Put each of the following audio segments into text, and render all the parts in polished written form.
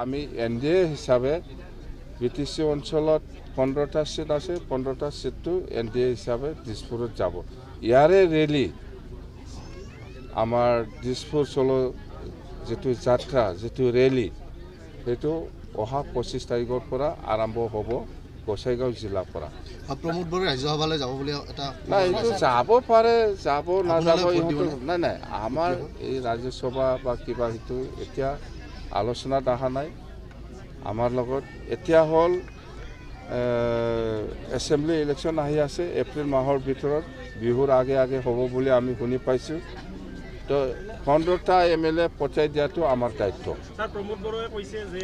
আমি NDA হিচাপে BTC অঞ্চলত 15টা সিট আছে 15টা সিটটো NDA হিচাপে দিছপুৰত যাব ইয়াৰে ৰেলি আমাৰ দিছপুৰ চলো যেটো যাত্ৰা যেটো ৰেলি সেইটো অহা 25 তাৰিখৰ পৰা আৰম্ভ হ'ব গোসাইগাঁও জিলাৰ পৰা প্ৰমোদ বড়ো ৰাজ্যসভালৈ যাব বুলি এটা নাই এইটো যাব পাৰে যাব নাযাব নাই নাই আমাৰ এই ৰাজ্যসভা বা কিবা হেতু এতিয়া আলোচনাত অহা নাই আমাৰ লগত এতিয়া হ'ল এছেম্বলি ইলেকশ্যন আহি আছে এপ্ৰিল মাহৰ ভিতৰত বিহুৰ আগে আগে হ'ব বুলি আমি শুনি পাইছোঁ তো 15টা MLA পচাই দিয়াটো আমাৰ দায়িত্ব স্যাৰ প্ৰমোদ বড়োয়ে কইছে যে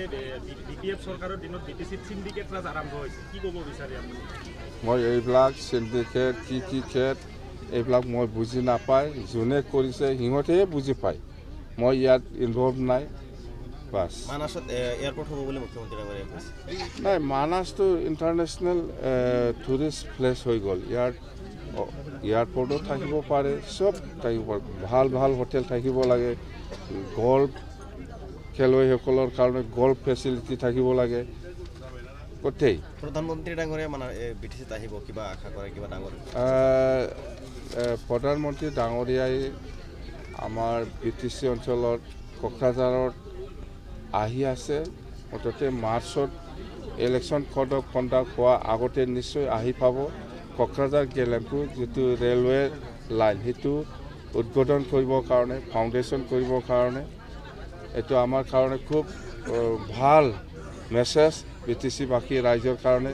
বিপিএফ সৰকাৰেৰ দিনত বিটিসিত সিন্ডিকেট ৰাজ আৰম্ভ হয়েছে কি কব বিচাৰি আপুনি মই এইবিলাক সিন্ডিকেট কি খেত এইবিলাক মই বুজি নাপায় যোনে কৰিছে সিহঁতেহে বুজি পায় মই ইয়াত ইনভলভ নাই বাস মানাসত এয়াৰপোৰ্ট হ'ব বুলি মুখ্যমন্ত্ৰী ডাঙৰীয়াই কৈছে নাই মানাসটো ইণ্টাৰনেশ্যনেল টুৰিষ্ট প্লেচ হৈ গ'ল এয়াৰপৰ্টো থাকিব পাৰে চব থাকিব পাৰে ভাল ভাল হোটেল থাকিব লাগে গল্ফ খেলুৱৈসকলৰ কাৰণে গল্ফ ফেচিলিটি থাকিব লাগে গোটেই প্ৰধানমন্ত্ৰী ডাঙৰীয়া মানে বিটিচিত আহিব কিবা আশা কৰে কিবা ডাঙৰ প্ৰধানমন্ত্ৰী ডাঙৰীয়াই আমাৰ BTC অঞ্চলত কোকৰাঝাৰত আহি আছে মুঠতে মাৰ্চত ইলেকশ্যন কণ্ডাক্ট হোৱা আগতে নিশ্চয় আহি পাব কোকৰাঝাৰ গেলেমপুৰ যেটো ৰেলৱে লাইন সেইটো উদ্বোধন কৰিবৰ কাৰণে ফাউণ্ডেশ্যন কৰিবৰ কাৰণে এইটো আমাৰ কাৰণে খুব ভাল মেছেজ BTC বাকী ৰাইজৰ কাৰণে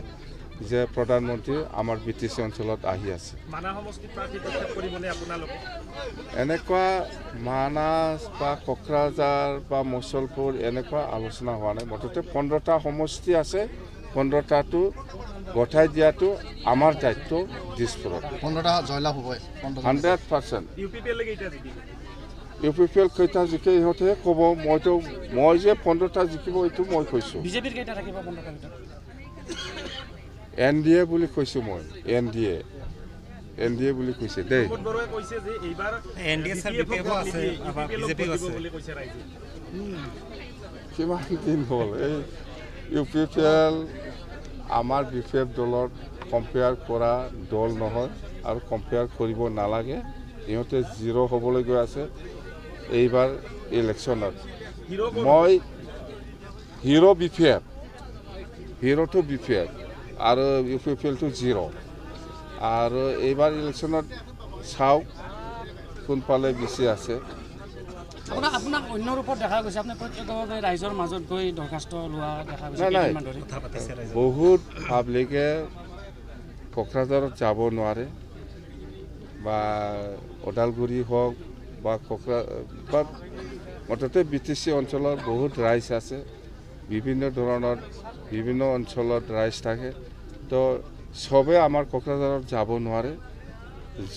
যে প্ৰধানমন্ত্ৰী আমাৰ BTC অঞ্চলত আহি আছে মানা সমষ্টি প্ৰাৰ্থী প্ৰত্যাখ্যান কৰিবলৈ আপোনালোকে এনেকুৱা মানাস বা কোকৰাঝাৰ বা মুছলপুৰ এনেকুৱা আলোচনা হোৱা নাই মুঠতে 15টা সমষ্টি আছে 15টাটো গঠাই দিয়াটো আমাৰ দায়িত্ব দিছপুৰত 15টা জয়লাভ হ'ব 100% ইউপিপিএল লৈকে এতিয়া জিকিব UPPL কেইটা জিকে ইহঁতে ক'ব মই যে 15টা জিকিব এইটো মই কৈছোঁ বিজেপিৰ কেইটা থাকিব 15টা ভিতৰত NDA বুলি কৈছোঁ মই NDA বুলি কৈছে দেই প্ৰমোদ বড়োয়ে কৈছে যে এইবাৰ NDA স্যাৰ বিপিএফ আছে আবাৰ বিজেপি আছে বুলি কৈছে ৰাইজে কিমান দিন হ'ল এই UPPL আমাৰ BPF দলত কম্পেয়াৰ কৰা দল নহয় আৰু কম্পেয়াৰ কৰিব নালাগে ইহঁতে জিৰ' হ'বলৈ গৈ আছে এইবাৰ ইলেকশ্যনত মই হিৰো BPF হিৰোটো BPF আৰু UPPLটো জিৰ' আৰু এইবাৰ ইলেকশ্যনত চাওক কোনফালে বেছি আছে আপোনাক অন্য ৰূপত দেখা গৈছে আপুনি প্ৰত্যক্ষভাৱে ৰাইজৰ মাজত গৈ দৰখাস্ত লোৱা দেখা গৈছে নাই বহুত পাব্লিকে কোকৰাঝাৰত যাব নোৱাৰে বা ওদালগুৰি হওক বা মুঠতে BTC অঞ্চলৰ বহুত ৰাইজ আছে বিভিন্ন ধৰণৰ বিভিন্ন অঞ্চলত ৰাইজ থাকে তো চবে আমাৰ কোকৰাঝাৰত যাব নোৱাৰে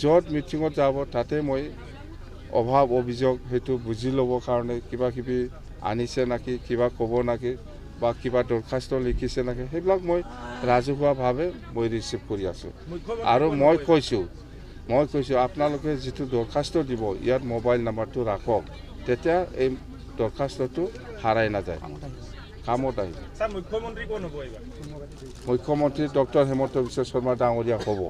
য'ত মিটিঙত যাব তাতে মই অভাৱ অভিযোগ সেইটো বুজি ল'বৰ কাৰণে কিবা কিবি আনিছে নেকি কিবা ক'ব নেকি বা কিবা দৰখাস্ত লিখিছে নেকি সেইবিলাক মই ৰাজহুৱাভাৱে মই ৰিচিভ কৰি আছোঁ আৰু মই কৈছোঁ আপোনালোকে যিটো দৰখাস্ত দিব ইয়াত মোবাইল নাম্বাৰটো ৰাখক তেতিয়া এই দৰখাস্তটো হাৰাই নাযায় কামত আহিব স্যাৰ মুখ্যমন্ত্ৰী কোন হ'ব এইবাৰ মুখ্যমন্ত্ৰী ডক্টৰ হিমন্ত বিশ্ব শৰ্মা ডাঙৰীয়া হ'ব